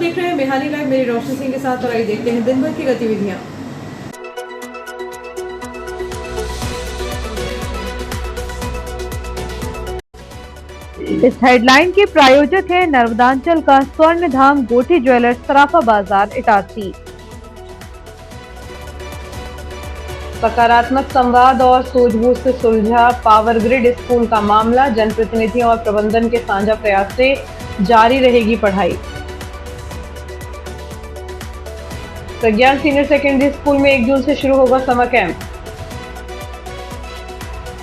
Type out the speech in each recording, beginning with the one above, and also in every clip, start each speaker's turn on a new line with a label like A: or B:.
A: देख रहे हैं बिहारी लाइव, मेरी रोशनी सिंह के साथ, और आइए देखते हैं दिन भर की गतिविधियां।
B: इस हेडलाइन के प्रायोजक है नर्मदांचल का स्वर्ण धाम गोठी ज्वेलर्स, सराफा बाजार, इटारसी। सकारात्मक संवाद और सूझबूझ से सुलझा पावर ग्रिड स्कूल का मामला, जनप्रतिनिधियों और प्रबंधन के साझा प्रयास से जारी रहेगी पढ़ाई। प्रज्ञान सीनियर सेकेंडरी स्कूल में 1 जून से शुरू होगा समर कैंप।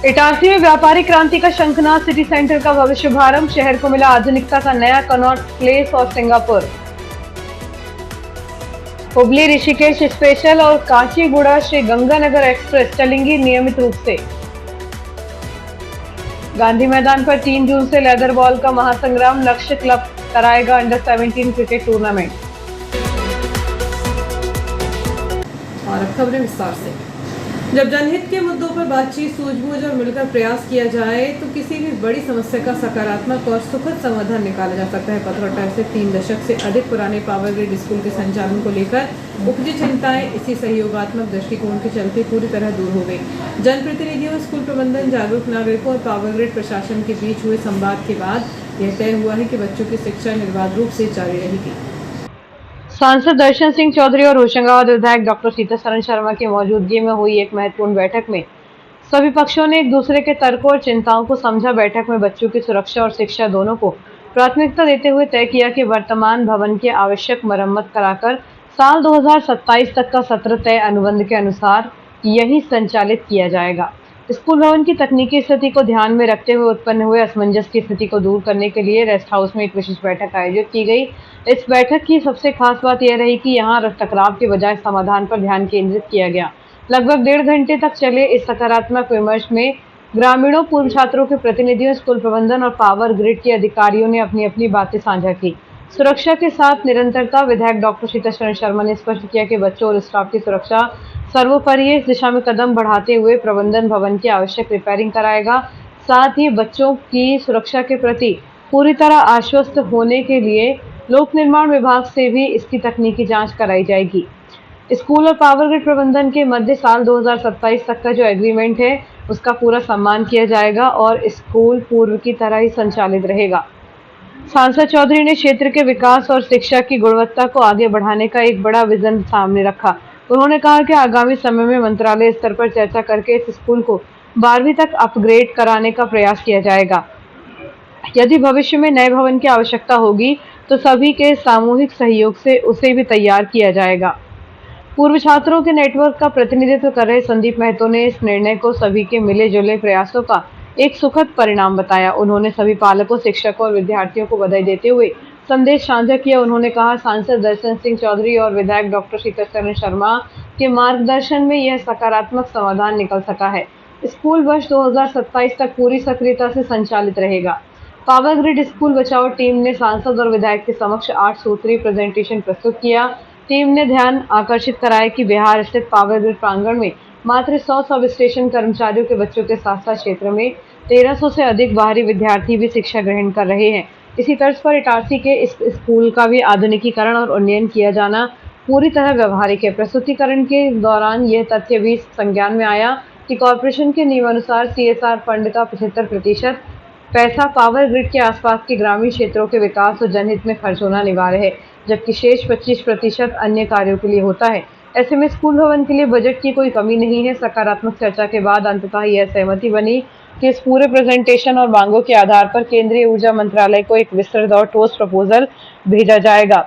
B: इटारसी में व्यापारिक क्रांति का शंखनाद, सिटी सेंटर का भव्य शुभारंभ, शहर को मिला आधुनिकता का नया कनॉट प्लेस और सिंगापुर। हुबली ऋषिकेश स्पेशल और काचीगुड़ा श्री गंगानगर एक्सप्रेस चलेंगी नियमित रूप से। गांधी मैदान पर 3 जून से लेदर बॉल का महासंग्राम, लक्ष्य क्लब कराएगा अंडर 17 क्रिकेट टूर्नामेंट।
A: और अब खबरें विस्तार से। जब जनहित के मुद्दों पर बातचीत, सूझबूझ और मिलकर प्रयास किया जाए तो किसी भी बड़ी समस्या का सकारात्मक और सुखद समाधान निकाला जा सकता है। पथरौटा से 3 दशक से अधिक पुराने पावर ग्रिड स्कूल के संचालन को लेकर उपजी चिंताएं इसी सहयोगात्मक दृष्टिकोण के चलते पूरी तरह दूर हो गई। जनप्रतिनिधियों, स्कूल प्रबंधन, जागरूक नागरिकों और पावर ग्रिड प्रशासन के बीच हुए संवाद के बाद यह तय हुआ है कि बच्चों की शिक्षा निर्बाध रूप से जारी रहेगी।
B: सांसद दर्शन सिंह चौधरी और होशंगाबाद विधायक डॉक्टर सीतासरण शर्मा की मौजूदगी में हुई एक महत्वपूर्ण बैठक में सभी पक्षों ने एक दूसरे के तर्कों और चिंताओं को समझा। बैठक में बच्चों की सुरक्षा और शिक्षा दोनों को प्राथमिकता देते हुए तय किया कि वर्तमान भवन की आवश्यक मरम्मत कराकर साल 2027 तक का सत्र तय अनुबंध के अनुसार यही संचालित किया जाएगा। स्कूल भवन की तकनीकी स्थिति को ध्यान में रखते हुए उत्पन्न हुए असमंजस की स्थिति को दूर करने के लिए रेस्ट हाउस में एक विशेष बैठक आयोजित की गई। इस बैठक की सबसे खास बात यह रही कि यहाँ टकराव के बजाय समाधान पर ध्यान केंद्रित किया गया। लगभग 1.5 घंटे तक चले इस सकारात्मक विमर्श में ग्रामीणों, पूर्व छात्रों के प्रतिनिधियों, स्कूल प्रबंधन और पावर ग्रिड के अधिकारियों ने अपनी अपनी बातें साझा की। सुरक्षा के साथ निरंतरता, विधायक डॉक्टर सीतासरण शर्मा ने स्पष्ट किया कि बच्चों और स्टाफ की सुरक्षा सर्वोपरि है। इस दिशा में कदम बढ़ाते हुए प्रबंधन भवन की आवश्यक रिपेयरिंग कराएगा। साथ ही बच्चों की सुरक्षा के प्रति पूरी तरह आश्वस्त होने के लिए लोक निर्माण विभाग से भी इसकी तकनीकी जांच कराई जाएगी। स्कूल और पावर ग्रिड प्रबंधन के मध्य साल 2027 तक का जो एग्रीमेंट है उसका पूरा सम्मान किया जाएगा और स्कूल पूर्व की तरह ही संचालित रहेगा। सांसद चौधरी ने क्षेत्र के विकास और शिक्षा की गुणवत्ता को आगे बढ़ाने का एक बड़ा विजन सामने रखा। उन्होंने कहा कि आगामी समय में मंत्रालय स्तर पर चर्चा करके इस स्कूल को 12वीं तक अपग्रेड कराने का प्रयास किया जाएगा। यदि भविष्य में नए भवन की आवश्यकता होगी तो सभी के सामूहिक सहयोग से उसे भी तैयार किया जाएगा। पूर्व छात्रों के नेटवर्क का प्रतिनिधित्व कर रहे संदीप महतो ने इस निर्णय को सभी के मिले जुले प्रयासों का एक सुखद परिणाम बताया। उन्होंने सभी पालकों, शिक्षकों और विद्यार्थियों को बधाई देते हुए संदेश साझा किया। उन्होंने कहा, सांसद दर्शन सिंह चौधरी और विधायक डॉक्टर सीतासरण शर्मा के मार्गदर्शन में यह सकारात्मक समाधान निकल सका है। स्कूल वर्ष 2027 तक पूरी सक्रियता से संचालित रहेगा। पावर ग्रिड स्कूल बचाओ टीम ने सांसद और विधायक के समक्ष 8 सूत्रीय प्रेजेंटेशन प्रस्तुत किया। टीम ने ध्यान आकर्षित कराया कि बिहार स्थित पावर ग्रिड प्रांगण में मात्र 100 सब स्टेशन कर्मचारियों के बच्चों के साथ साथ क्षेत्र में 1300 से अधिक बाहरी विद्यार्थी भी शिक्षा ग्रहण कर रहे हैं। इसी तर्ज पर इटारसी के इस स्कूल का भी आधुनिकीकरण और उन्नयन किया जाना पूरी तरह व्यवहारिक है। प्रस्तुतिकरण के दौरान यह तथ्य भी संज्ञान में आया कि कॉर्पोरेशन के नियमानुसार CSR फंड का 75% पैसा पावर ग्रिड के आसपास के ग्रामीण क्षेत्रों के विकास और जनहित में खर्च होना अनिवार्य है, जबकि शेष 25% अन्य कार्यों के लिए होता है। ऐसे में स्कूल भवन के लिए बजट की कोई कमी नहीं है। सकारात्मक चर्चा के बाद अंततः यह सहमति बनी कि इस पूरे प्रेजेंटेशन और मांगों के आधार पर केंद्रीय ऊर्जा मंत्रालय को एक विस्तृत और ठोस प्रपोजल भेजा जाएगा।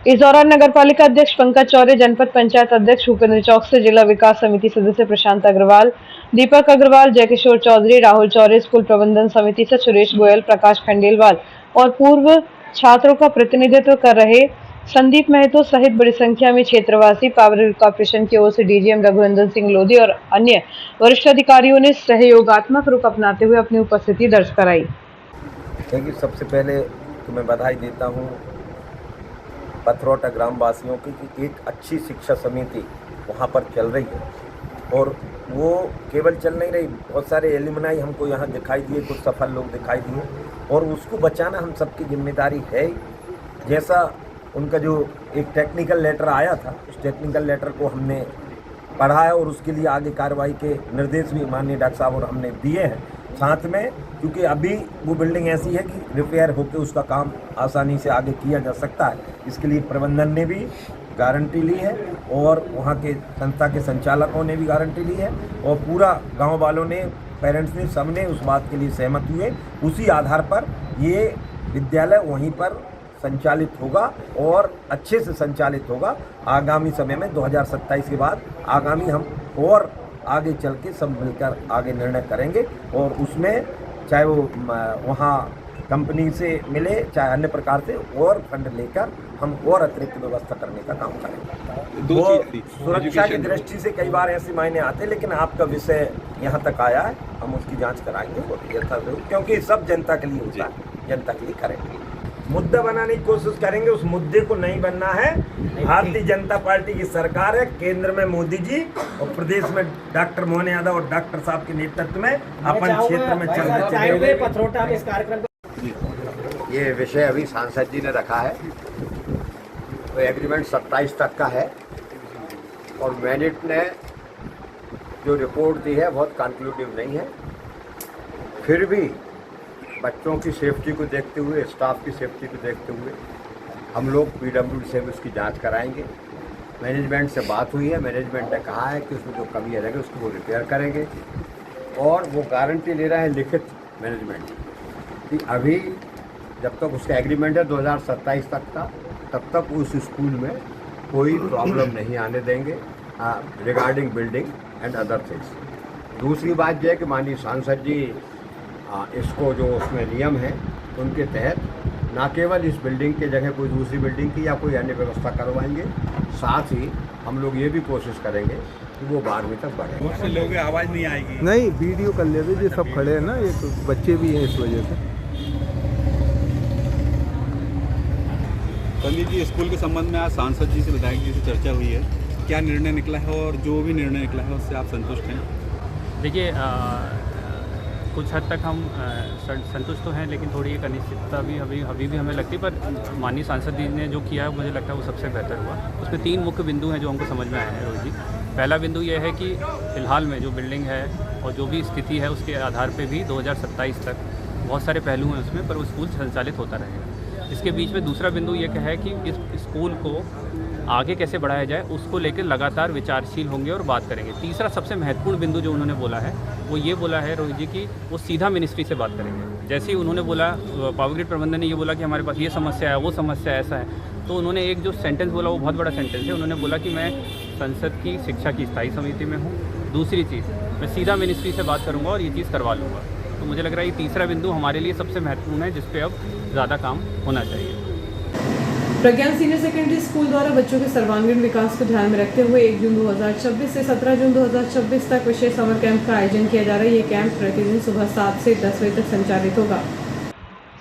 B: इस दौरान नगरपालिका अध्यक्ष पंकज चौरे, जनपद पंचायत अध्यक्ष भूपेंद्र चौक से जिला विकास समिति सदस्य प्रशांत अग्रवाल, दीपक अग्रवाल, जयकिशोर चौधरी, राहुल चौरे, स्कूल प्रबंधन समिति से सुरेश गोयल, प्रकाश खंडेलवाल और पूर्व छात्रों का प्रतिनिधित्व कर रहे संदीप महतो सहित बड़ी संख्या में क्षेत्रवासी, पावर ग्रिड कॉर्पोरेशन की ओर से DGM रघुनंदन सिंह लोधी और अन्य वरिष्ठ अधिकारियों ने सहयोगात्मक रुख अपनाते हुए अपनी उपस्थिति दर्ज कराई।
C: देखिए, सबसे पहले तो मैं बधाई देता हूँ पथरौटा ग्राम वासियों की कि एक अच्छी शिक्षा समिति वहाँ पर चल रही है और वो केवल चल नहीं रही, बहुत सारे एलुमनाई हमको यहाँ दिखाई दिए, कुछ सफल लोग दिखाई दिए और उसको बचाना हम सबकी जिम्मेदारी है। जैसा उनका जो एक टेक्निकल लेटर आया था, उस टेक्निकल लेटर को हमने पढ़ा है और उसके लिए आगे कार्रवाई के निर्देश भी माननीय डॉक्टर साहब और हमने दिए हैं। साथ में क्योंकि अभी वो बिल्डिंग ऐसी है कि रिपेयर होकर उसका काम आसानी से आगे किया जा सकता है, इसके लिए प्रबंधन ने भी गारंटी ली है और वहाँ के संस्था के संचालकों ने भी गारंटी ली है और पूरा गांव वालों ने, पेरेंट्स ने, सबने उस बात के लिए सहमत हुए। उसी आधार पर ये विद्यालय वहीं पर संचालित होगा और अच्छे से संचालित होगा। आगामी समय में 2027 के बाद आगामी हम और आगे चल के सब मिलकर आगे निर्णय करेंगे और उसमें चाहे वो वहाँ कंपनी से मिले चाहे अन्य प्रकार से और फंड लेकर हम और अतिरिक्त व्यवस्था करने का काम करेंगे। वो सुरक्षा की दृष्टि से कई बार ऐसे मायने आते, लेकिन आपका विषय यहाँ तक आया है, हम उसकी जांच कराएंगे और यथारूप, क्योंकि सब जनता के लिए होता है, जनता के लिए करेंगे। मुद्दा बनाने की कोशिश करेंगे, उस मुद्दे को नहीं बनना है। भारतीय जनता पार्टी की सरकार है, केंद्र में मोदी जी और प्रदेश में डॉक्टर मोहन यादव और डॉक्टर साहब के नेतृत्व में अपन क्षेत्र में चल रहे
D: पथरोटा में इस कार्यक्रम।
E: ये विषय अभी सांसद जी ने रखा है, तो एग्रीमेंट 27 तक का है और मैनेट ने जो रिपोर्ट दी है बहुत कंक्लूसिव नहीं है। फिर भी बच्चों की सेफ्टी को देखते हुए, स्टाफ की सेफ्टी को देखते हुए हम लोग पीडब्ल्यूडी से भी उसकी जांच कराएंगे। मैनेजमेंट से बात हुई है, मैनेजमेंट ने कहा है कि उसमें जो कमी रहेगी उसको वो रिपेयर करेंगे और वो गारंटी ले रहे हैं लिखित मैनेजमेंट कि अभी जब तक उसका एग्रीमेंट है 2027 तक का, तब तक उस स्कूल में कोई प्रॉब्लम नहीं आने देंगे regarding building and other things. दूसरी बात यह है कि माननीय सांसद जी इसको जो उसमें नियम है उनके तहत ना केवल इस बिल्डिंग के जगह कोई दूसरी बिल्डिंग की या कोई अन्य व्यवस्था करवाएंगे, साथ ही हम लोग ये भी कोशिश करेंगे कि वो 12वीं तक बढ़े।
F: बहुत से लोगों की आवाज़ नहीं आएगी।
G: नहीं, वीडियो कर लेते, जो सब खड़े हैं ना, ये तो बच्चे भी हैं, इस वजह से।
F: पंडित जी, स्कूल के संबंध में आज सांसद जी से, विधायक जी से चर्चा हुई है, क्या निर्णय निकला है और जो भी निर्णय निकला है उससे आप संतुष्ट हैं?
H: देखिए, कुछ हद तक हम संतुष्ट तो हैं, लेकिन थोड़ी एक अनिश्चितता भी अभी भी हमें लगती है। पर माननीय सांसद जी ने जो किया है मुझे लगता है वो सबसे बेहतर हुआ। उसमें 3 मुख्य बिंदु हैं जो हमको समझ में आए हैं रोहित जी। पहला बिंदु ये है कि फ़िलहाल में जो बिल्डिंग है और जो भी स्थिति है उसके आधार पे भी 2027 तक बहुत सारे पहलू हैं उसमें, पर वो स्कूल संचालित होता रहेगा। इसके बीच में दूसरा बिंदु ये है कि इस स्कूल को आगे कैसे बढ़ाया जाए उसको लेकर लगातार विचारशील होंगे और बात करेंगे। तीसरा सबसे महत्वपूर्ण बिंदु जो उन्होंने बोला है वो ये बोला है रोहित जी कि वो सीधा मिनिस्ट्री से बात करेंगे। जैसे ही उन्होंने बोला, पावर ग्रिड प्रबंधन ने ये बोला कि हमारे पास ये समस्या है, वो समस्या ऐसा है, तो उन्होंने एक जो सेंटेंस बोला वो बहुत बड़ा सेंटेंस है। उन्होंने बोला कि मैं संसद की शिक्षा की स्थायी समिति में हूँ। दूसरी चीज़, मैं सीधा मिनिस्ट्री से बात करूँगा और ये चीज़ करवा लूँगा। तो मुझे लग रहा है ये तीसरा बिंदु हमारे लिए सबसे महत्वपूर्ण है, जिस पे अब ज़्यादा काम होना चाहिए।
A: प्रज्ञान सीनियर सेकेंडरी स्कूल द्वारा बच्चों के सर्वांगीण विकास को ध्यान में रखते हुए 1 जून 2026 से 17 जून 2026 तक विशेष समर कैंप का आयोजन किया जा रहा है। ये कैंप प्रतिदिन सुबह 7 से 10 बजे तक संचालित होगा।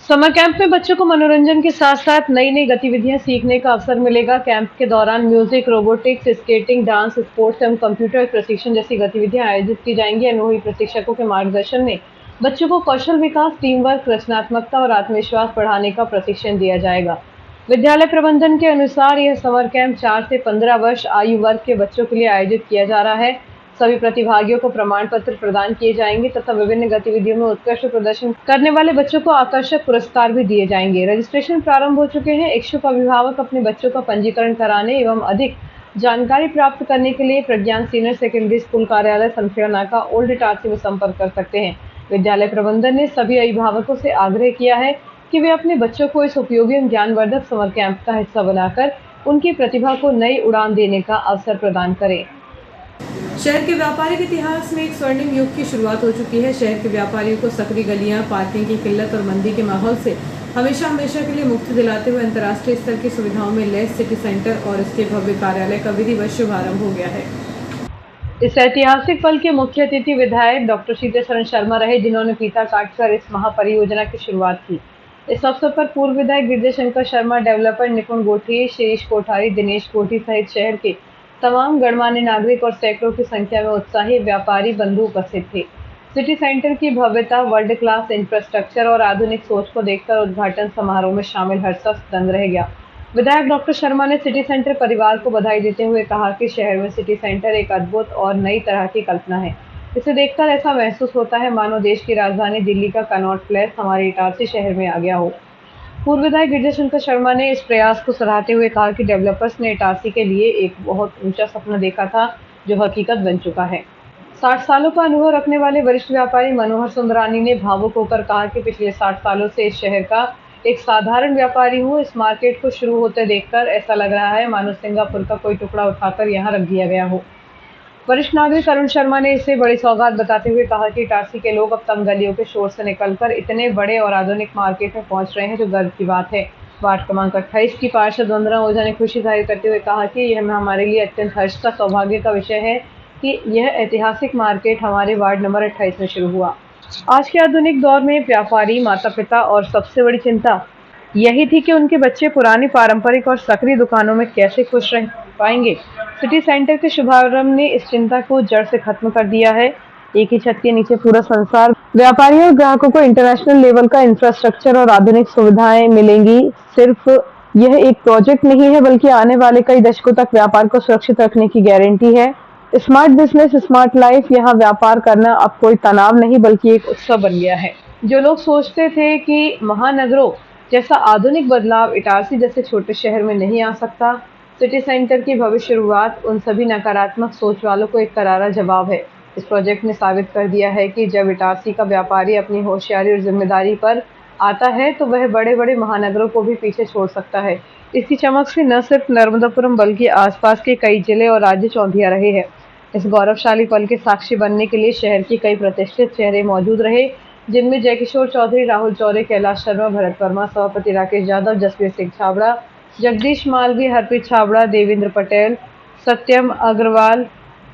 B: समर कैंप में बच्चों को मनोरंजन के साथ साथ नई नई गतिविधियां सीखने का अवसर मिलेगा। कैंप के दौरान music, robotics, skating, dance, sports एवं कंप्यूटर प्रशिक्षण जैसी गतिविधियां आयोजित की जाएंगी। अनुभवी प्रशिक्षकों के मार्गदर्शन में बच्चों को कौशल विकास, टीम वर्क, रचनात्मकता और आत्मविश्वास बढ़ाने का प्रशिक्षण दिया जाएगा। विद्यालय प्रबंधन के अनुसार यह समर कैंप 4 से 15 वर्ष आयु वर्ग के बच्चों के लिए आयोजित किया जा रहा है। सभी प्रतिभागियों को प्रमाण पत्र प्रदान किए जाएंगे तथा विभिन्न गतिविधियों में उत्कृष्ट प्रदर्शन करने वाले बच्चों को आकर्षक पुरस्कार भी दिए जाएंगे। रजिस्ट्रेशन प्रारंभ हो चुके हैं। इच्छुक अभिभावक अपने बच्चों का पंजीकरण कराने एवं अधिक जानकारी प्राप्त करने के लिए प्रज्ञान सीनियर सेकेंडरी स्कूल कार्यालय सनफेयर नाका ओल्ड इटारसी में संपर्क कर सकते हैं। विद्यालय प्रबंधन ने सभी अभिभावकों से आग्रह किया है कि वे अपने बच्चों को इस उपयोगी एवं ज्ञानवर्धक समर कैंप का हिस्सा बनाकर उनकी प्रतिभा को नई उड़ान देने का अवसर प्रदान करें।
A: शहर के व्यापारिक इतिहास में एक स्वर्णिम युग की शुरुआत हो चुकी है। शहर के व्यापारियों को सकरी गलियां, पार्किंग की किल्लत और मंदी के माहौल से हमेशा के लिए मुक्ति दिलाते हुए अंतर्राष्ट्रीय स्तर की सुविधाओं में लैस सिटी सेंटर और इसके भव्य कार्यालय का विधिवत शुभारंभ हो गया है।
B: इस ऐतिहासिक पल के मुख्य अतिथि विधायक डॉक्टर सीतासरण शर्मा रहे, जिन्होंने फीता काटकर इस महापरियोजना की शुरुआत की। इस अवसर पर पूर्व विधायक गिरिजा शंकर शर्मा, डेवलपर निपुण गोठी, शिरीष कोठारी, दिनेश कोठी सहित शहर के तमाम गणमान्य नागरिक और सैकड़ों की संख्या में उत्साही व्यापारी बंधु उपस्थित थे। सिटी सेंटर की भव्यता, वर्ल्ड क्लास इंफ्रास्ट्रक्चर और आधुनिक सोच को देखकर उद्घाटन समारोह में शामिल हर शख्स दंग रह गया। विधायक डॉक्टर शर्मा ने सिटी सेंटर परिवार को बधाई देते हुए कहा कि शहर में सिटी सेंटर एक अद्भुत और नई तरह की कल्पना है। इसे देखकर ऐसा महसूस होता है मानो देश की राजधानी दिल्ली का कनॉट प्लेस हमारे इटारसी शहर में आ गया हो। पूर्व विधायक गिरिजा शंकर शर्मा ने इस प्रयास को सराहते हुए कहा कि डेवलपर्स ने इटारसी के लिए एक बहुत ऊंचा सपना देखा था जो हकीकत बन चुका है। 60 सालों का अनुभव रखने वाले वरिष्ठ व्यापारी मनोहर सुंदरानी ने भावुक होकर कहा कि पिछले 60 सालों से इस शहर का एक साधारण व्यापारी हूँ। इस मार्केट को शुरू होते देखकर ऐसा लग रहा है मानो सिंगापुर का कोई टुकड़ा उठाकर यहाँ रख दिया गया हो। वरिष्ठ नागरिक अरुण शर्मा ने इसे बड़ी सौगात बताते हुए कहा कि इटारसी के लोग अब तंग गलियों के शोर से निकलकर इतने बड़े और आधुनिक मार्केट में पहुंच रहे हैं जो गर्व की बात है। वार्ड क्रमांक 28 की पार्षद वंदना ओझा ने खुशी जाहिर करते हुए कहा कि यह हमारे लिए अत्यंत हर्ष का सौभाग्य का विषय है कि यह ऐतिहासिक मार्केट हमारे वार्ड नंबर 28 में शुरू हुआ। आज के आधुनिक दौर में व्यापारी, माता पिता और सबसे बड़ी चिंता यही थी कि उनके बच्चे पुरानी पारंपरिक और सक्रिय दुकानों में कैसे खुश रह पाएंगे। सिटी सेंटर के शुभारंभ ने इस चिंता को जड़ से खत्म कर दिया है। एक ही छत के नीचे पूरा संसार, व्यापारियों और ग्राहकों को इंटरनेशनल लेवल का इंफ्रास्ट्रक्चर और आधुनिक सुविधाएं मिलेंगी। सिर्फ यह एक प्रोजेक्ट नहीं है बल्कि आने वाले कई दशकों तक व्यापार को सुरक्षित रखने की गारंटी है। स्मार्ट बिजनेस, स्मार्ट लाइफ, यहाँ व्यापार करना अब कोई तनाव नहीं बल्कि एक उत्सव बन गया है। जो लोग सोचते थे कि महानगरों जैसा आधुनिक बदलाव इटारसी जैसे छोटे शहर में नहीं आ सकता, सिटी सेंटर की भव्य शुरुआत उन सभी नकारात्मक सोच वालों को एक करारा जवाब है। इस प्रोजेक्ट ने साबित कर दिया है कि जब इटारसी का व्यापारी अपनी होशियारी और जिम्मेदारी पर आता है तो वह बड़े बड़े महानगरों को भी पीछे छोड़ सकता है। इसकी चमक से न सिर्फ नर्मदापुरम बल्कि आसपास के कई जिले और राज्य चौंधिया रहे हैं। इस गौरवशाली पल के साक्षी बनने के लिए शहर के कई प्रतिष्ठित चेहरे मौजूद रहे, जिनमें जयकिशोर चौधरी, राहुल चौरे, कैलाश शर्मा, भरत वर्मा, सभापति राकेश यादव, जसवीर सिंह छाबड़ा, जगदीश मालवी, हरप्रीत छाबड़ा, देवेंद्र पटेल, सत्यम अग्रवाल,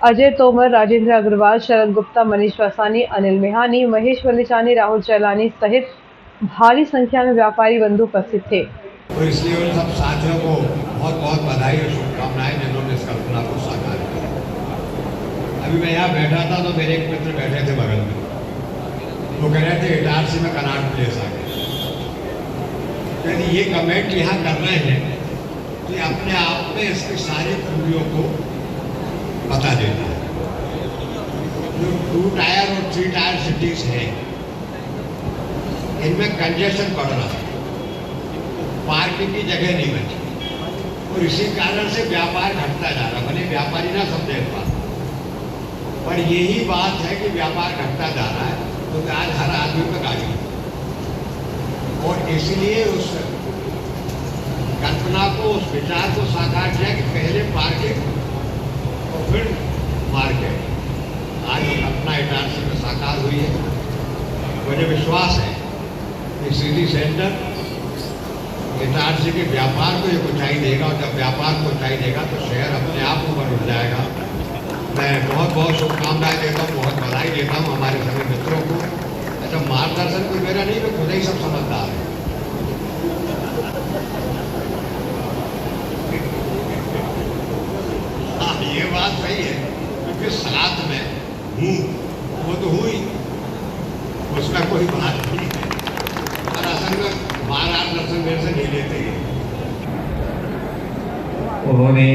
B: अजय तोमर, राजेंद्र अग्रवाल, शरद गुप्ता, मनीष वसानी, अनिल मेहानी, महेश वलिचानी, राहुल चैलानी सहित भारी संख्या में व्यापारी बंधु उपस्थित थे।
E: तो इसलिए उन सब साथियों को बहुत बहुत बधाई और शुभकामनाएं जिन्होंने इस कल्पना को साकार किया। अभी मैं यहाँ बैठा था तो मेरे एक मित्र बैठे थे बगल में, वो कह रहे थे इटारसी में कनॉट प्लेस आ गया। यदि ये कमेंट यहाँ कर रहे हैं तो ये अपने आप में इसकी सारी खूबियों को बता देता है। जो 2 टायर और 3 टायर सिटीज हैं इनमें कंजेशन बढ़ रहा है, पार्किंग की जगह नहीं बची और इसी कारण से व्यापार घटता जा रहा है। भले व्यापारी ना समझे इस बात, पर यही बात है कि व्यापार घटता जा रहा है तो आज हर आदमी पे गाड़ी है। और इसलिए उस कल्पना को, उस विचार को साकार किया कि पहले पार्किंग और फिर मार्केट। आज वो कल्पना इटारसी में साकार हुई है। मुझे विश्वास है कि सिटी सेंटर इटारसी के व्यापार को एक ऊंचाई देगा और जब व्यापार को ऊंचाई देगा तो शहर अपने आप ऊपर उठ जाएगा। मैं बहुत बहुत शुभकामनाएं देता हूँ, बहुत बधाई देता हूँ हमारे सभी मित्रों को। अच्छा, मार्गदर्शन कोई मेरा नहीं, मैं खुद ही सब समझदार है। हाँ, ये बात सही है क्योंकि साथ में हूँ, वो तो हुई, उसमें कोई बात नहीं है। और असल में मार्गदर्शन मेरे से नहीं लेते हैं।
D: उन्होंने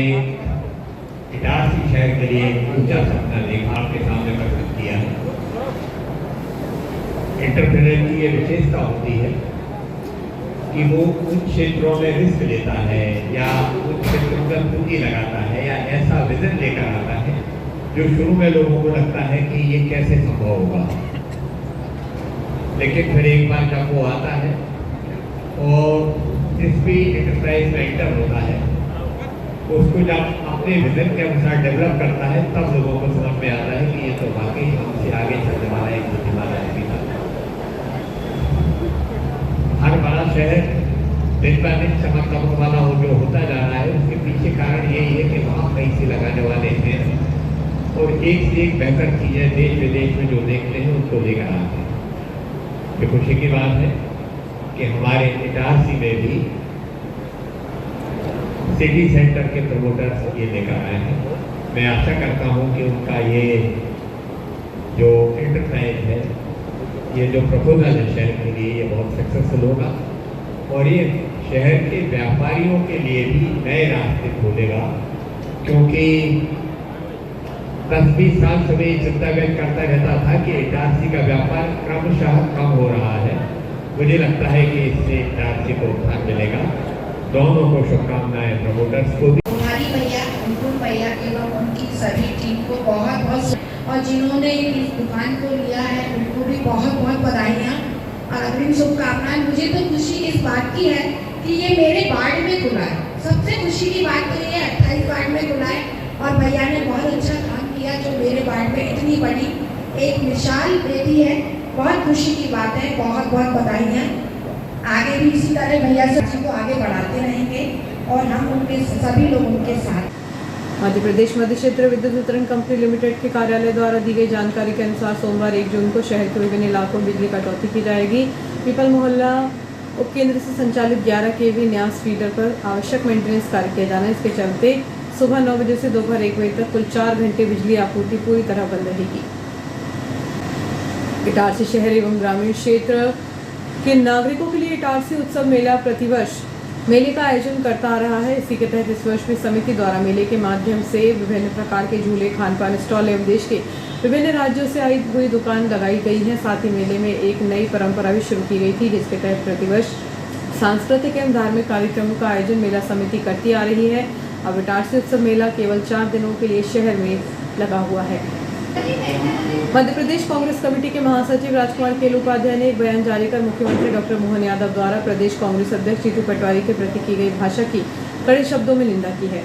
D: इटारसी शहर के लिए ऊंचा सपना देखा, आपके सामने प्रकट किया है। एंटरप्रेन्योर की ये विशेषता होती है कि वो उन क्षेत्रों में रिस्क लेता है या उन क्षेत्रों में पूंजी लगाता है या ऐसा विजन लेकर आता है जो शुरू में लोगों को लगता है कि ये कैसे संभव होगा, लेकिन फिर एक बार जब वो आता है और जिस भी एंटरप्राइज में एंटर होता है उसको जब अपने विजन के अनुसार डेवलप करता है तब लोगों को समझ में आता है कि ये तो वाकई हमसे आगे चलने वाला एक बुद्धिमान आदमी था। हर बड़ा शहर दिन ब दिन चमकदम वाला हो जो होता जा रहा है उसके पीछे कारण यही है कि वहाँ पैसे लगाने वाले हैं और एक से एक बेहतर चीज़ें देश विदेश में जो देखते हैं उसको लेकर आते हैं। ये खुशी की बात है कि हमारे इटारसी में भी सिटी सेंटर के प्रमोटर्स ये लेकर आए हैं। मैं आशा करता हूँ कि उनका ये जो एंटरप्राइज है, ये जो प्रपोजल है शहर के लिए, ये बहुत सक्सेसफुल होगा और ये शहर के व्यापारियों के लिए भी नए रास्ते खोलेगा। क्योंकि 10-20 साल से मैं ये चिंता व्यक्त करता रहता था कि इटारसी का व्यापार क्रमशः कम हो रहा है। मुझे लगता है कि इससे इटारसी को उत्थान मिलेगा। दोनों को शुभकामनाएं, प्रमोटर्स को भी।
I: कुमारी भैया, अंकुर भैया एवं उनकी सभी टीम को बहुत बहुत, और जिन्होंने इस दुकान को लिया है उनको भी बहुत बहुत बधाइयाँ और अग्रिम शुभकामनाएं। मुझे तो खुशी इस बात की है कि ये मेरे वार्ड में खुला है। सबसे खुशी की बात तो ये 28 वार्ड में खुला है और भैया ने बहुत अच्छा काम किया जो मेरे वार्ड में इतनी बड़ी एक मिसाल देती है। बहुत खुशी की बात है, बहुत बहुत बधाइयाँ। आगे भी इसी तरह भैया से को आगे बढ़ाते रहेंगे और हम उनके सभी लोग उनके साथ।
A: मध्य प्रदेश मध्य क्षेत्र विद्युत वितरण कंपनी लिमिटेड के कार्यालय द्वारा दी गई जानकारी के अनुसार सोमवार 1 जून को शहर के विभिन्न इलाकों में बिजली कटौती की जाएगी। पीपल मोहल्ला उपकेंद्र से संचालित 11 kV न्यास फीडर पर आवश्यक मेंटेनेंस कार्य किया जाना है। इसके चलते सुबह 9 बजे से दोपहर 1 बजे तक कुल 4 घंटे बिजली आपूर्ति पूरी तरह बंद रहेगी। इटारसी शहर एवं ग्रामीण क्षेत्र के नागरिकों के लिए इटारसी उत्सव मेला प्रतिवर्ष मेले का आयोजन करता आ रहा है। इसी के तहत इस वर्ष भी समिति द्वारा मेले के माध्यम से विभिन्न प्रकार के झूले, खानपान स्टॉल एवं देश के विभिन्न राज्यों से आई हुई दुकान लगाई गई है। साथ ही मेले में एक नई परंपरा भी शुरू की गई थी, जिसके तहत प्रतिवर्ष सांस्कृतिक एवं धार्मिक कार्यक्रमों का आयोजन मेला समिति करती आ रही है। अब इटारसी उत्सव मेला केवल 4 दिनों के लिए शहर में लगा हुआ है। मध्य प्रदेश कांग्रेस कमेटी के महासचिव राजकुमार केल उपाध्याय ने एक बयान जारी कर मुख्यमंत्री डॉक्टर मोहन यादव द्वारा प्रदेश कांग्रेस अध्यक्ष जीतू पटवारी के प्रति की गई भाषा की कड़े शब्दों में निंदा की है।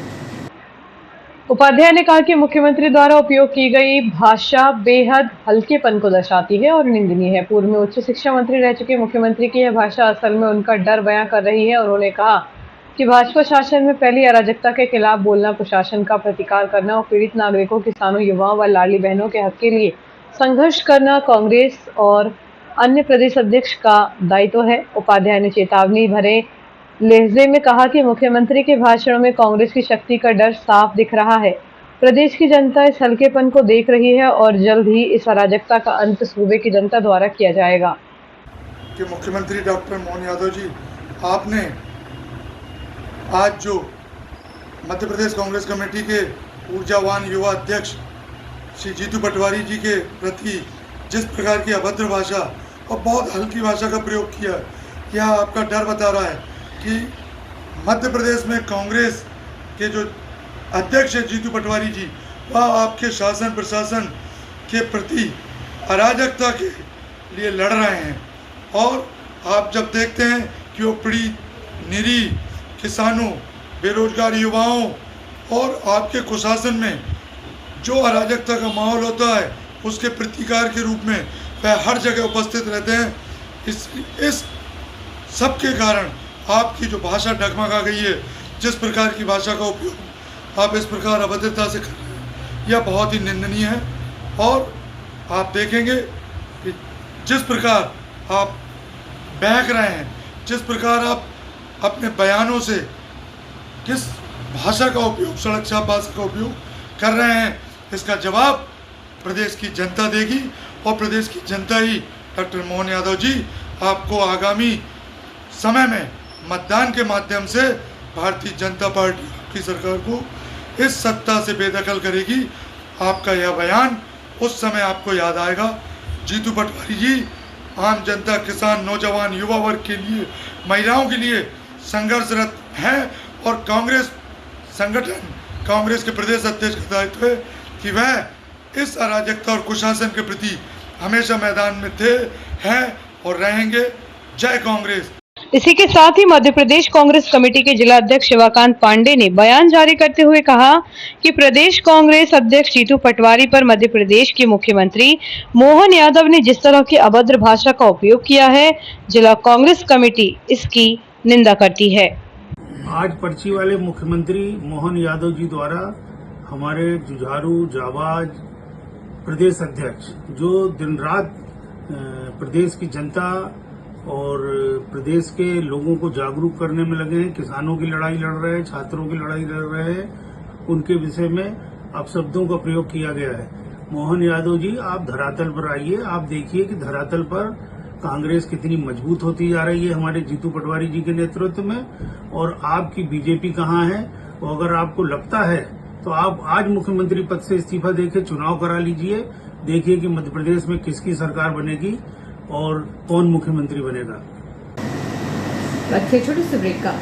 B: उपाध्याय ने कहा कि मुख्यमंत्री द्वारा उपयोग की गई भाषा बेहद हल्केपन को दर्शाती है और निंदनीय है। पूर्व में उच्च शिक्षा मंत्री रह चुके मुख्यमंत्री की यह भाषा असल में उनका डर बयां कर रही है। उन्होंने कहा कि भाजपा शासन में फैली अराजकता के खिलाफ बोलना, प्रशासन का प्रतिकार करना और पीड़ित नागरिकों, किसानों, युवाओं व लाडली बहनों के हक के लिए संघर्ष करना कांग्रेस और अन्य प्रदेश अध्यक्ष का दायित्व है। उपाध्याय ने चेतावनी भरे लहजे में कहा कि मुख्यमंत्री के भाषणों में कांग्रेस की शक्ति का डर साफ दिख रहा है। प्रदेश की जनता इस हल्केपन को देख रही है और जल्द ही इस अराजकता का अंत सूबे की जनता द्वारा किया जाएगा।
J: कि मुख्यमंत्री डॉक्टर मोहन यादव जी, आपने आज जो मध्य प्रदेश कांग्रेस कमेटी के ऊर्जावान युवा अध्यक्ष श्री जीतू पटवारी जी के प्रति जिस प्रकार की अभद्र भाषा और बहुत हल्की भाषा का प्रयोग किया, यह आपका डर बता रहा है कि मध्य प्रदेश में कांग्रेस के जो अध्यक्ष है जीतू पटवारी जी, वह आपके शासन प्रशासन के प्रति अराजकता के लिए लड़ रहे हैं। और आप जब देखते हैं कि वो पीड़ित, निरीह किसानों, बेरोजगार युवाओं और आपके कुशासन में जो अराजकता का माहौल होता है, उसके प्रतिकार के रूप में वह हर जगह उपस्थित रहते हैं। इस सब के कारण आपकी जो भाषा डगमगा गई है, जिस प्रकार की भाषा का उपयोग आप इस प्रकार अभद्रता से कर रहे हैं, यह बहुत ही निंदनीय है। और आप देखेंगे कि जिस प्रकार आप बहक रहे हैं, जिस प्रकार आप अपने बयानों से किस भाषा का उपयोग, सड़क छाप भाषा का उपयोग कर रहे हैं, इसका जवाब प्रदेश की जनता देगी। और प्रदेश की जनता ही डॉक्टर मोहन यादव जी आपको आगामी समय में मतदान के माध्यम से भारतीय जनता पार्टी की सरकार को इस सत्ता से बेदखल करेगी। आपका यह बयान उस समय आपको याद आएगा। जीतू पटवारी जी आम जनता, किसान, नौजवान, युवा वर्ग के लिए, महिलाओं के लिए संघर्षरत हैं और कांग्रेस संगठन, कांग्रेस के प्रदेश अध्यक्ष का दायित्व है कि वह इस अराजकता और कुशासन के प्रति हमेशा मैदान में थे, हैं और रहेंगे। जय कांग्रेस।
B: इसी के साथ ही मध्य प्रदेश कांग्रेस कमेटी के जिला अध्यक्ष शिवाकांत पांडे ने बयान जारी करते हुए कहा कि प्रदेश कांग्रेस अध्यक्ष जीतू पटवारी पर मध्य प्रदेश के मुख्यमंत्री मोहन यादव ने जिस तरह की अभद्र भाषा का उपयोग किया है, जिला कांग्रेस कमेटी इसकी निंदा करती है।
K: आज पर्ची वाले मुख्यमंत्री मोहन यादव जी द्वारा हमारे जुझारू, जाबाज प्रदेश अध्यक्ष, जो दिन रात प्रदेश की जनता और प्रदेश के लोगों को जागरूक करने में लगे हैं, किसानों की लड़ाई लड़ रहे हैं, छात्रों की लड़ाई लड़ रहे हैं, उनके विषय में अपशब्दों का प्रयोग किया गया है। मोहन यादव जी, आप धरातल पर आइए, आप देखिए कि धरातल पर कांग्रेस कितनी मजबूत होती जा रही है हमारे जीतू पटवारी जी के नेतृत्व में, और आपकी बीजेपी कहाँ है। और अगर आपको लगता है तो आप आज मुख्यमंत्री पद से इस्तीफा देके चुनाव करा लीजिए, देखिए कि मध्य प्रदेश में किसकी सरकार बनेगी और कौन मुख्यमंत्री बनेगा।
A: रखिए छोटे से ब्रेक का।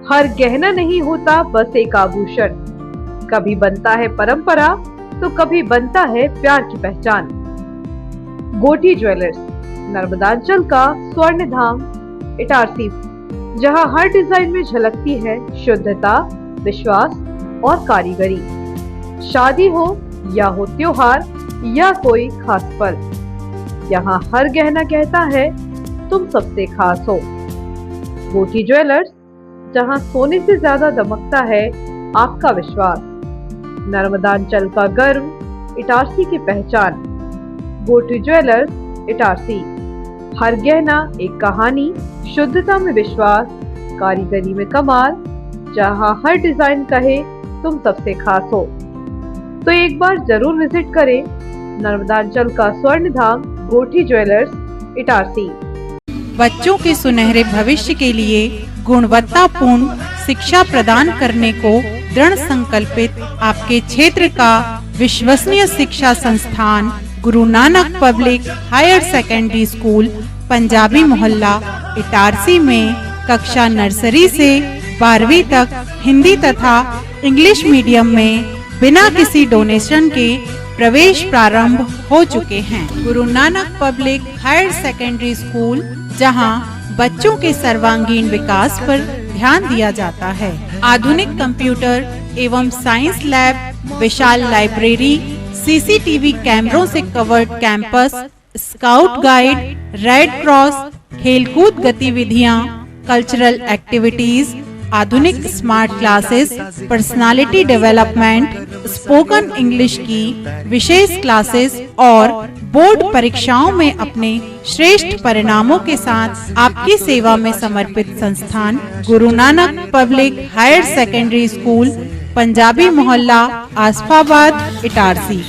B: हर गहना नहीं होता बस एक आभूषण, कभी बनता है परंपरा तो कभी बनता है प्यार की पहचान। गोटी ज्वेलर्स, नर्मदांचल का स्वर्ण धाम इटारसी, जहां हर डिजाइन में झलकती है शुद्धता, विश्वास और कारीगरी। शादी हो या हो त्योहार या कोई खास पल, यहाँ हर गहना कहता है तुम सबसे खास हो। गोटी ज्वेलर्स, जहां सोने से ज्यादा दमकता है आपका विश्वास। नर्मदांचल का गर्व, इटारसी की पहचान। गोटी ज्वेलर्स इटारसी, हर गहना एक कहानी, शुद्धता में विश्वास, कारीगरी में कमाल, जहां हर डिजाइन कहे तुम सबसे खास हो। तो एक बार जरूर विजिट करें नर्मदांचल का स्वर्ण धाम गोटी ज्वेलर्स इटारसी।
L: बच्चों के सुनहरे भविष्य के लिए गुणवत्तापूर्ण शिक्षा प्रदान करने को दृढ़ संकल्पित आपके क्षेत्र का विश्वसनीय शिक्षा संस्थान Guru Nanak public higher secondary school Punjabi Mohalla Itarsi में कक्षा नर्सरी से 12वीं तक हिंदी तथा इंग्लिश मीडियम में बिना किसी डोनेशन के प्रवेश प्रारंभ हो चुके हैं। Guru Nanak public higher secondary school, जहां बच्चों के सर्वांगीण विकास पर ध्यान दिया जाता है। आधुनिक कंप्यूटर एवं साइंस लैब, विशाल लाइब्रेरी, सीसीटीवी कैमरों से covered campus, scout guide, red cross, खेलकूद गतिविधियां, कल्चरल एक्टिविटीज, आधुनिक smart classes, personality development, spoken English की विशेष क्लासेस और बोर्ड परीक्षाओं में अपने श्रेष्ठ परिणामों के साथ आपकी सेवा में समर्पित संस्थान Guru Nanak public higher secondary school Punjabi Mohalla Asafabad Itarsi.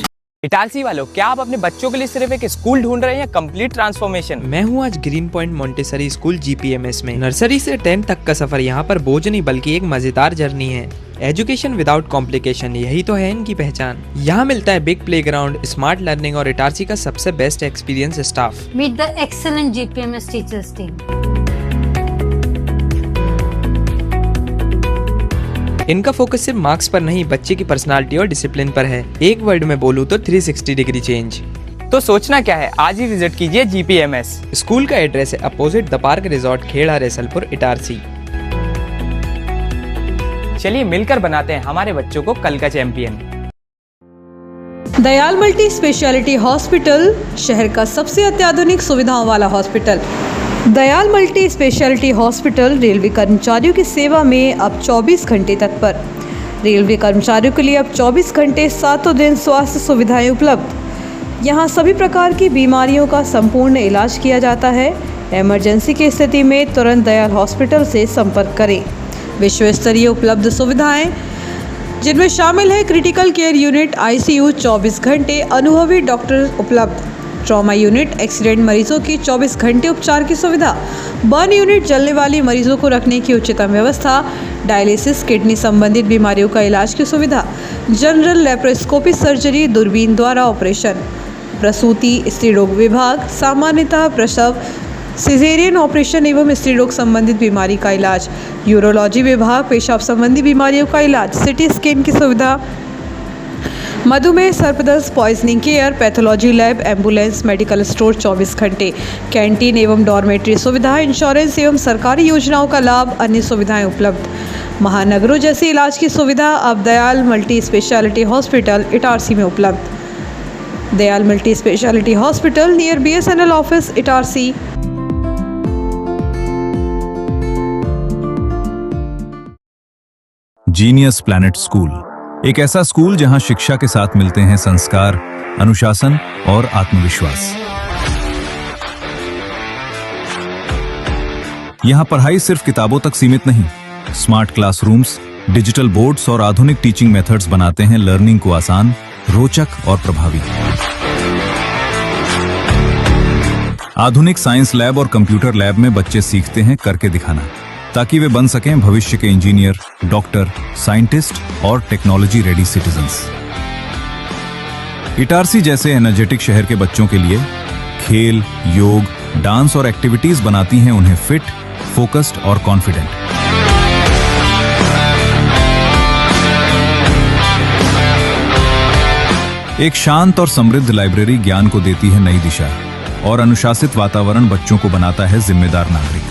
M: Itarsi वालों, क्या आप अपने बच्चों के लिए सिर्फ एक स्कूल ढूंढ रहे हैं या कंप्लीट ट्रांसफॉर्मेशन? मैं हूं आज green point Montessori school GPMS में। नर्सरी से 10 तक का सफर यहाँ पर बोझ नहीं बल्कि एक मजेदार जर्नी है। एजुकेशन विदाउट कॉम्प्लिकेशन, यही तो है इनकी पहचान। यहाँ मिलता है बिग प्लेग्राउंड, स्मार्ट लर्निंग और इटारसी का सबसे best experience staff.
N: Meet the excellent GPMS teachers team.
M: इनका फोकस सिर्फ मार्क्स पर नहीं, बच्चे की पर्सनालिटी और डिसिप्लिन पर है। एक वर्ड में बोलूं तो 360 डिग्री चेंज। तो सोचना क्या है, आज ही विजिट कीजिए GPMS। स्कूल का एड्रेस है opposite the park resort, Kheda, Resalpur, Itarsi. चलिए मिलकर बनाते हैं हमारे बच्चों को कल का champion.
A: Dayal multi speciality hospital, शहर का सबसे अत्याधुनिक सुविधाओं वाला hospital. Dayal multi speciality hospital railway कर्मचारियों की सेवा में अब 24 घंटे तत्पर। रेलवे कर्मचारियों के लिए अब 24 घंटे 7 दिन स्वास्थ्य सुविधाएं उपलब्ध। यहाँ सभी प्रकार की बीमारियों का संपूर्ण इलाज किया जाता है। इमरजेंसी की स्थिति में तुरंत दयाल हॉस्पिटल से संपर्क करें। विश्व स्तरीय उपलब्ध सुविधाएं, जिनमें शामिल है क्रिटिकल केयर यूनिट, ICU 24 घंटे, अनुभवी डॉक्टर उपलब्ध, ट्रॉमा यूनिट, एक्सीडेंट मरीजों की 24 घंटे उपचार की सुविधा, बर्न यूनिट, जलने वाली मरीजों को रखने की उच्चतम व्यवस्था, डायलिसिस, किडनी संबंधित बीमारियों का इलाज की सुविधा, जनरल लेप्रोस्कोपी सर्जरी, दूरबीन द्वारा ऑपरेशन, प्रसूति, स्त्री रोग विभाग, सामान्यतः प्रसव, सिजेरियन ऑपरेशन एवं स्त्री रोग संबंधित बीमारी का इलाज, यूरोलॉजी विभाग, पेशाब संबंधी बीमारियों का इलाज, सिटी स्कैन की सुविधा, मधुमेह, सर्पदंश, poisoning care, pathology lab, ambulance, medical store 24 घंटे, कैंटीन एवं डॉर्मेट्री सुविधा, इंश्योरेंस एवं सरकारी योजनाओं का लाभ, अन्य सुविधाएं उपलब्ध। महानगरों जैसे इलाज की सुविधा अब Dayal multi speciality hospital Itarsi में उपलब्ध। Dayal multi speciality hospital near BSNL office Itarsi.
O: Genius planet school, एक ऐसा स्कूल जहां शिक्षा के साथ मिलते हैं संस्कार, अनुशासन और आत्मविश्वास। यहाँ पढ़ाई सिर्फ किताबों तक सीमित नहीं, स्मार्ट क्लासरूम्स, डिजिटल बोर्ड्स और आधुनिक टीचिंग मेथड्स बनाते हैं लर्निंग को आसान, रोचक और प्रभावी। आधुनिक साइंस लैब और कंप्यूटर लैब में बच्चे सीखते हैं करके दिखाना, ताकि वे बन सकें भविष्य के इंजीनियर, डॉक्टर, साइंटिस्ट और टेक्नोलॉजी रेडी सिटीजन्स। इटारसी जैसे एनर्जेटिक शहर के बच्चों के लिए खेल, योग, डांस और एक्टिविटीज बनाती हैं उन्हें फिट, फोकस्ड और कॉन्फिडेंट। एक शांत और समृद्ध लाइब्रेरी ज्ञान को देती है नई दिशा और अनुशासित वातावरण बच्चों को बनाता है जिम्मेदार नागरिक।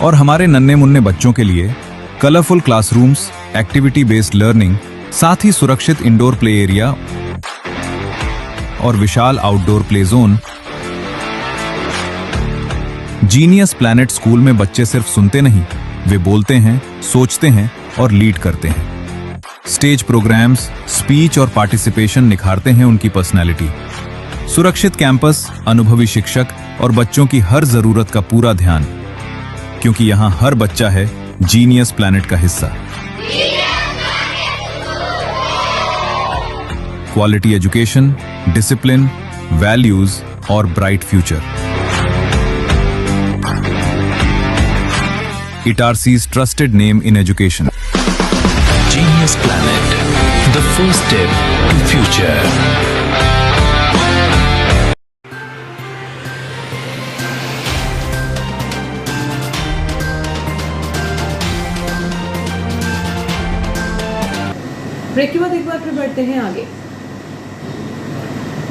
O: और हमारे नन्हे मुन्ने बच्चों के लिए colourful classrooms, activity based learning, साथ ही सुरक्षित इंडोर प्ले एरिया और विशाल outdoor play zone. Genius planet school में बच्चे सिर्फ सुनते नहीं, वे बोलते हैं, सोचते हैं और लीड करते हैं। स्टेज प्रोग्राम्स, स्पीच और पार्टिसिपेशन निखारते हैं उनकी पर्सनैलिटी। सुरक्षित कैंपस, अनुभवी शिक्षक और बच्चों की हर जरूरत का पूरा ध्यान, क्योंकि यहां हर बच्चा है जीनियस प्लैनेट का हिस्सा। क्वालिटी एजुकेशन, डिसिप्लिन, वैल्यूज और bright future. Itarsi's trusted name in education.
P: Genius Planet, the first step to future.
A: Break के बाद एक बार फिर बढ़ते हैं आगे।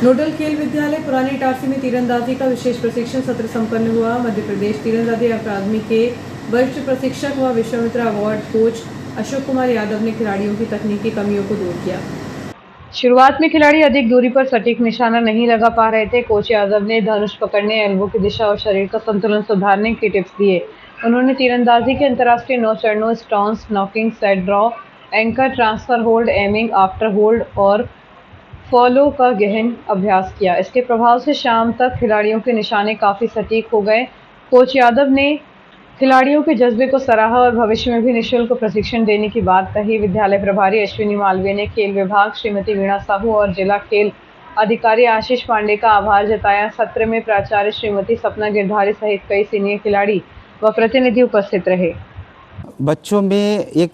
A: नोडल खेल विद्यालय पुरानी इटारसी में तीरंदाजी का विशेष प्रशिक्षण सत्र संपन्न हुआ। मध्य प्रदेश तीरंदाजी अकादमी के वरिष्ठ प्रशिक्षक व विश्वामित्र अवार्ड कोच अशोक कुमार यादव ने खिलाड़ियों की तकनीकी कमियों को दूर किया।
B: शुरुआत में खिलाड़ी अधिक दूरी पर सटीक निशाना नहीं लगा पा रहे थे। कोच यादव ने धनुष पकड़ने, एल्बो की दिशा और शरीर का संतुलन सुधारने के टिप्स दिए। उन्होंने तीरंदाजी के अंतर्राष्ट्रीय 9 चरणों, stones, knocking, set draw, anchor, transfer hold, aiming, after hold और फॉलो का गहन अभ्यास किया। इसके प्रभाव से शाम तक खिलाड़ियों के निशाने काफ़ी सटीक हो गए। कोच यादव ने खिलाड़ियों के जज्बे को सराहा और भविष्य में भी निःशुल्क प्रशिक्षण देने की बात कही। विद्यालय प्रभारी अश्विनी मालवीय ने खेल विभाग श्रीमती वीणा साहू और जिला खेल अधिकारी आशीष पांडे का आभार जताया। सत्र में प्राचार्य श्रीमती सपना गिरधारी सहित कई सीनियर खिलाड़ी व प्रतिनिधि उपस्थित रहे।
Q: बच्चों में एक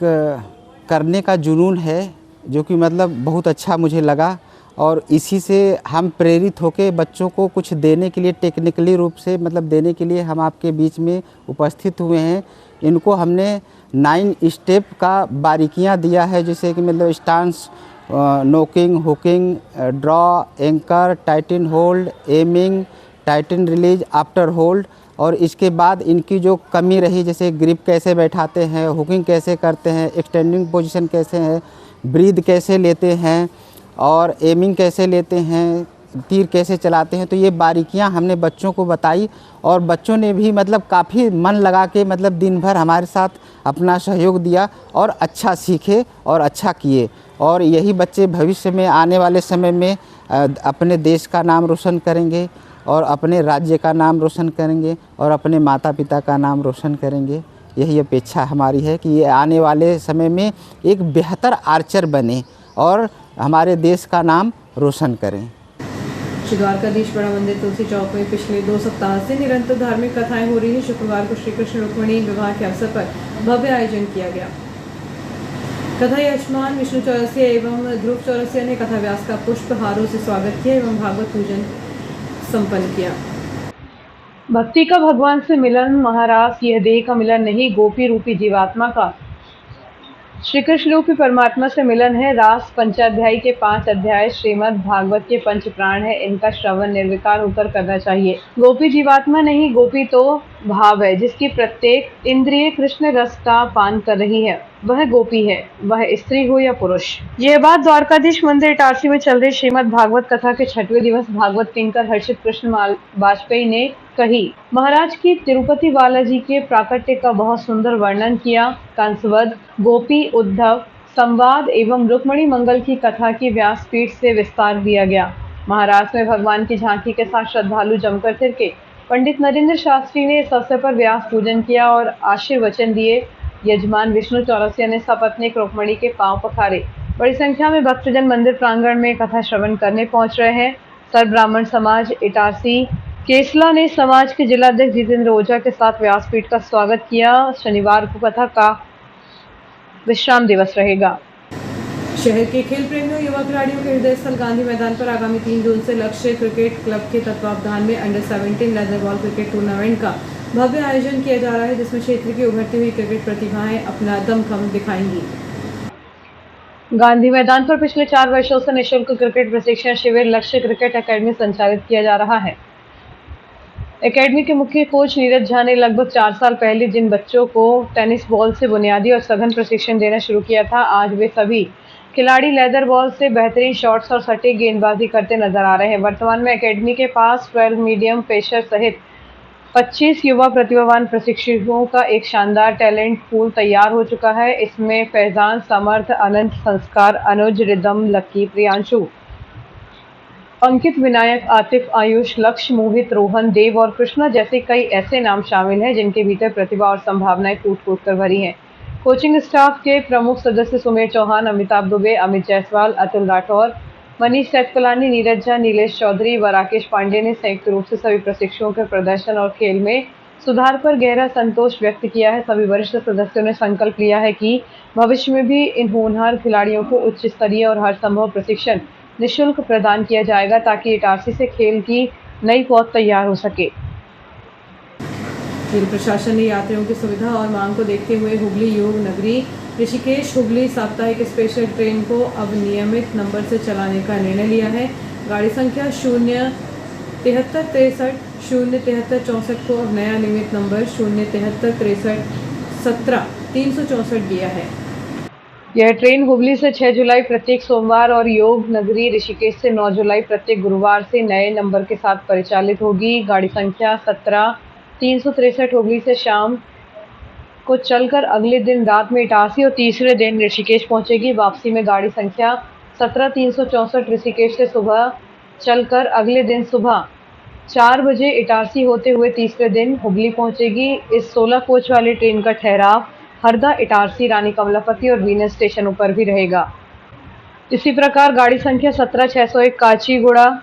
Q: करने का जुनून है, जो कि मतलब बहुत अच्छा मुझे लगा, और इसी से हम प्रेरित होकर बच्चों को कुछ देने के लिए, टेक्निकली रूप से मतलब देने के लिए हम आपके बीच में उपस्थित हुए हैं। इनको हमने 9 स्टेप का बारीकियां दिया है, जैसे कि मतलब stance, knocking, hooking, draw, anchor, Titan hold, aiming, Titan release, after hold. और इसके बाद इनकी जो कमी रही, जैसे ग्रिप कैसे बैठाते हैं, हुकिंग कैसे करते हैं, एक्सटेंडिंग पोजीशन कैसे है, ब्रीद कैसे लेते हैं और एमिंग कैसे लेते हैं, तीर कैसे चलाते हैं, तो ये बारीकियां हमने बच्चों को बताई। और बच्चों ने भी मतलब काफ़ी मन लगा के मतलब दिन भर हमारे साथ अपना सहयोग दिया और अच्छा सीखे और अच्छा किए। और यही बच्चे भविष्य में आने वाले समय में अपने देश का नाम रोशन करेंगे और अपने राज्य का नाम रोशन करेंगे और अपने माता पिता का नाम रोशन करेंगे। यही अपेक्षा हमारी है कि ये आने वाले समय में एक बेहतर आर्चर बने और हमारे देश का नाम रोशन करें।
A: श्री द्वारकाधीश बड़ा मंदिर तुलसी चौक में पिछले 2 सप्ताह से निरंतर धार्मिक कथाएं हो रही है। शुक्रवार को श्री कृष्ण रुक्मिणी विवाह के अवसर पर भव्य आयोजन किया गया। कथा यजमान विष्णु चौरसिया एवं ध्रुव चौरसिया ने कथा व्यास का पुष्पहारों से स्वागत किया एवं भागवत पूजन संपन्न किया।
B: भक्ति का भगवान से मिलन, महाराज यह देह का मिलन नहीं, गोपी रूपी जीवात्मा का श्री कृष्ण रूपी परमात्मा से मिलन है। रास पंचाध्यायी के 5 अध्याय श्रीमद् भागवत के 5 प्राण है। इनका श्रवण निर्विकार होकर करना चाहिए। गोपी जीवात्मा नहीं, गोपी तो भाव है, जिसकी प्रत्येक इंद्रिय कृष्ण रस का पान कर रही है, वह गोपी है, वह स्त्री हो या पुरुष। यह बात द्वारकाधीश मंदिर इटारसी में चल रही श्रीमद् भागवत कथा के 6वें दिवस भागवत किंकर हर्षित कृष्ण वाजपेयी ने कही। महाराज की तिरुपति बालाजी के प्राकट्य का बहुत सुंदर वर्णन किया। कंसवध, गोपी उद्धव संवाद एवं रुक्मिणी मंगल की कथा की व्यासपीठ से विस्तार दिया गया। महाराज में भगवान की झांकी के साथ श्रद्धालु जमकर थिरके। पंडित नरेंद्र शास्त्री ने इस अवसर पर व्यास पूजन किया और आशीर्वचन दिए। यजमान विष्णु चौरसिया ने सपत्नीक रुक्मणी के पांव पखारे। बड़ी संख्या में भक्तजन मंदिर प्रांगण में कथा श्रवण करने पहुंच रहे हैं। सर्व ब्राह्मण समाज इटारसी केसला ने समाज के जिलाध्यक्ष जितेंद्र ओझा के साथ व्यासपीठ का स्वागत किया। शनिवार को कथा का विश्राम दिवस रहेगा।
A: शहर के खेल प्रेमियों युवा खिलाड़ियों के हृदय स्थल गांधी मैदान पर आगामी 3 जून से लक्ष्य क्रिकेट क्लब के तत्वावधान में under 17 leather ball cricket tournament का भव्य आयोजन किया जा रहा है, जिसमें क्षेत्र की उभरती हुई क्रिकेट प्रतिभाएं अपना दमखम दिखाएंगी।
B: गांधी मैदान पर पिछले 4 वर्षों से निःशुल्क क्रिकेट प्रशिक्षण शिविर लक्ष्य क्रिकेट एकेडमी संचालित किया जा रहा है। एकेडमी के मुख्य कोच नीरज झा ने लगभग 4 साल पहले जिन बच्चों को टेनिस बॉल से बुनियादी और सघन प्रशिक्षण देना शुरू किया था, आज वे सभी खिलाड़ी लेदर बॉल से बेहतरीन शॉट्स और सटीक गेंदबाजी करते नजर आ रहे हैं। वर्तमान में एकेडमी के पास 12 मीडियम पेशर सहित 25 युवा प्रतिभावान प्रशिक्षकों का एक शानदार टैलेंट पूल तैयार हो चुका है। इसमें फैजान, समर्थ, अनंत, संस्कार, अनुज, रिदम, लक्की, प्रियांशु, अंकित, विनायक, आतिफ, आयुष, लक्ष्य, मोहित, रोहन, देव और कृष्णा जैसे कई ऐसे नाम शामिल हैं जिनके भीतर प्रतिभा और संभावनाएं कूट-कूट कर भरी हैं। कोचिंग स्टाफ के प्रमुख सदस्य सुमेर चौहान, अमिताभ दुबे, अमित जायसवाल, अतुल राठौर, मनीष सैफकलानी, नीरज झा, नीलेश चौधरी व राकेश पांडे ने संयुक्त रूप से सभी प्रशिक्षकों के प्रदर्शन और खेल में सुधार पर गहरा संतोष व्यक्त किया है। सभी वरिष्ठ सदस्यों ने संकल्प लिया है कि भविष्य में भी इन होनहार खिलाड़ियों को उच्च स्तरीय और हर संभव प्रशिक्षण निःशुल्क प्रदान किया जाएगा ताकि इटारसी से खेल की नई पौध तैयार हो सके।
A: रेल प्रशासन ने यात्रियों की सुविधा और मांग को देखते हुए हुगली योग नगरी ऋषिकेश हुगली साप्ताहिक स्पेशल ट्रेन को अब नियमित नंबर से चलाने का निर्णय लिया है। गाड़ी संख्या 07363 07364 को अब नया नियमित नंबर 07363 17 364 दिया है।
B: यह ट्रेन हुगली से 6 जुलाई प्रत्येक सोमवार और योग नगरी ऋषिकेश से 9 जुलाई प्रत्येक गुरुवार से नए नंबर के साथ परिचालित होगी। गाड़ी संख्या 17 363 हुगली से शाम को चलकर अगले दिन रात में इटारसी और तीसरे दिन ऋषिकेश पहुंचेगी। वापसी में गाड़ी संख्या 17 364 ऋषिकेश से सुबह चलकर अगले दिन सुबह 4 बजे इटारसी होते हुए तीसरे दिन हुगली पहुंचेगी। इस 16 कोच वाली ट्रेन का ठहराव हरदा, इटारसी, रानी कमलापति और वीनस स्टेशनों पर भी रहेगा। इसी प्रकार गाड़ी संख्या 17 601 काचीगुड़ा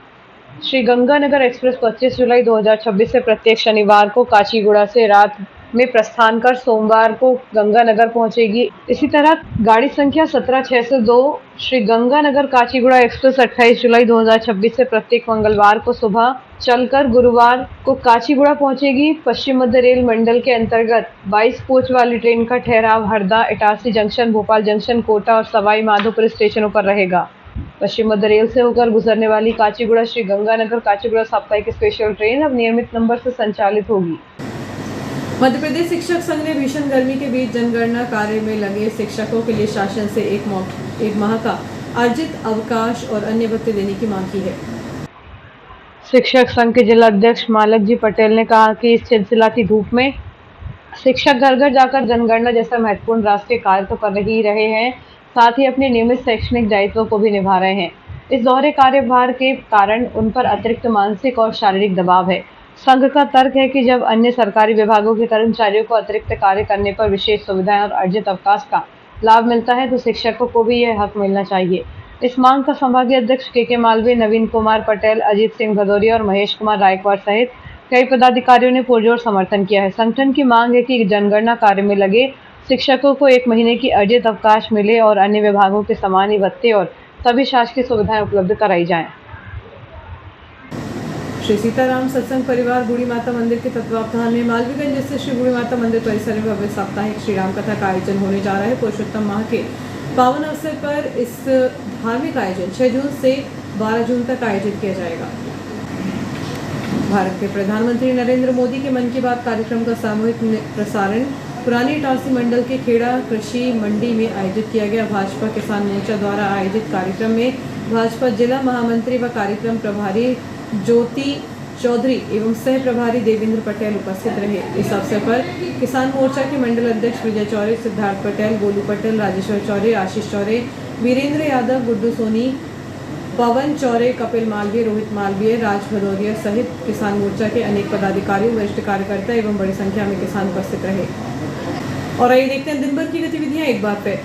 B: श्री गंगानगर एक्सप्रेस 25 जुलाई 2026 से प्रत्येक शनिवार को काचीगुड़ा से रात में प्रस्थान कर सोमवार को गंगानगर पहुंचेगी। इसी तरह गाड़ी संख्या 17 602 श्री गंगानगर काचीगुड़ा एक्सप्रेस 28 जुलाई 2026 से प्रत्येक मंगलवार को सुबह चलकर गुरुवार को काचीगुड़ा पहुंचेगी। पश्चिम मध्य रेल मंडल के अंतर्गत 22 कोच वाली ट्रेन का ठहराव हरदा, इटारसी जंक्शन, भोपाल जंक्शन, कोटा और सवाई माधोपुर स्टेशनों पर रहेगा। पश्चिम मध्य रेल से होकर गुजरने वाली काचीगुड़ा श्री गंगानगर काचीगुड़ा साप्ताहिक स्पेशल ट्रेन अब नियमित नंबर से संचालित होगी।
A: मध्य प्रदेश शिक्षक संघ ने भीषण गर्मी के बीच जनगणना कार्य में लगे शिक्षकों के लिए शासन से एक माह का अर्जित अवकाश और अन्य भत्ते देने की मांग की है।
B: शिक्षक संघ के जिला अध्यक्ष मालक जी पटेल ने कहा कि इस चिलचिलाती धूप में शिक्षक घर घर जाकर जनगणना जैसा महत्वपूर्ण राष्ट्रीय कार्य तो कर ही रहे हैं, साथ ही अपने नियमित शैक्षणिक दायित्वों को भी निभा रहे हैं। इस दोहरे कार्यभार के कारण उन पर अतिरिक्त मानसिक और शारीरिक दबाव है। संघ का तर्क है कि जब अन्य सरकारी विभागों के कर्मचारियों को अतिरिक्त कार्य करने पर विशेष सुविधाएं और अर्जित अवकाश का लाभ मिलता है तो शिक्षकों को भी यह हक मिलना चाहिए। इस मांग का संभागीय अध्यक्ष के मालवीय, नवीन कुमार पटेल, अजीत सिंह भदौरिया और महेश कुमार रायकवाड़ सहित कई पदाधिकारियों ने पुरजोर समर्थन किया है। संगठन की मांग है कि जनगणना कार्य में लगे शिक्षकों को 1 महीने की अर्जित अवकाश मिले और अन्य विभागों के समान ही भत्ते और सभी शासकीय सुविधाएं उपलब्ध कराई जाएं।
A: श्री सीताराम सत्संग परिवार बूढ़ी माता मंदिर के तत्वावधान में मालवीगंज स्थित श्री बूढ़ी माता मंदिर परिसर में भव्य साप्ताहिक श्री राम कथा का आयोजन होने जा रहा है। पुरुषोत्तम माह के पावन अवसर पर इस धार्मिक आयोजन 6 जून से 12 जून तक आयोजित किया जाएगा। भारत के प्रधानमंत्री नरेंद्र मोदी के मन की बात कार्यक्रम का सामूहिक प्रसारण पुरानी इटारसी मंडल के खेड़ा कृषि मंडी में आयोजित किया गया। भाजपा किसान मोर्चा द्वारा आयोजित कार्यक्रम में भाजपा जिला महामंत्री व कार्यक्रम प्रभारी ज्योति चौधरी एवं सह प्रभारी देवेंद्र पटेल उपस्थित रहे। इस अवसर पर किसान मोर्चा के मंडल अध्यक्ष विजय चौरे, सिद्धार्थ पटेल, गोलू पटेल, राजेश्वर चौरे, आशीष चौरे, वीरेंद्र यादव, गुड्डू सोनी, पवन चौरे, कपिल मालवीय, रोहित मालवीय, राज भदौरिया सहित किसान मोर्चा के अनेक पदाधिकारियों, वरिष्ठ कार्यकर्ता एवं बड़ी संख्या में किसान उपस्थित रहे। और आइए देखते हैं दिन भर की गतिविधियां एक बार फिर।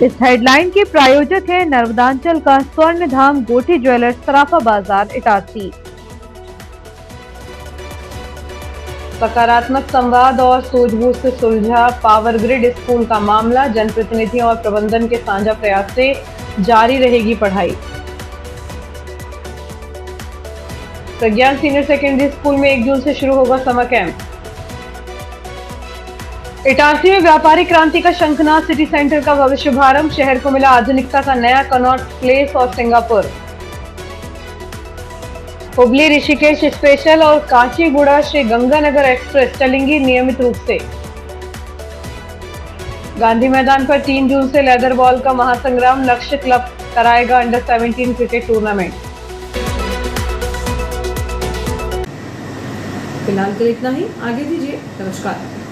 B: इस हेडलाइन के प्रायोजक है नर्मदांचल का स्वर्ण धाम गोठी ज्वेलर्स, सराफा बाजार, इटारसी। सकारात्मक संवाद और सूझबूझ से सुलझा पावर ग्रिड स्कूल का मामला, जनप्रतिनिधियों और प्रबंधन के साझा प्रयास से जारी रहेगी पढ़ाई। प्रज्ञान सीनियर सेकेंडरी स्कूल में 1 जून से शुरू होगा समर कैंप। इटारसी में व्यापारिक क्रांति का शंखनाद सिटी सेंटर का भव्य शुभारंभ, शहर को मिला आधुनिकता का नया कनॉट प्लेस और सिंगापुर। हुबली ऋषिकेश स्पेशल और काचीगुड़ा श्री गंगानगर एक्सप्रेस चलेंगी नियमित रूप से। गांधी मैदान पर 3 जून से लेदर बॉल का महासंग्राम, लक्ष्य क्लब कराएगा अंडर 17 क्रिकेट टूर्नामेंट।
A: फिलहाल के लिए इतना ही, आगे दीजिए, नमस्कार।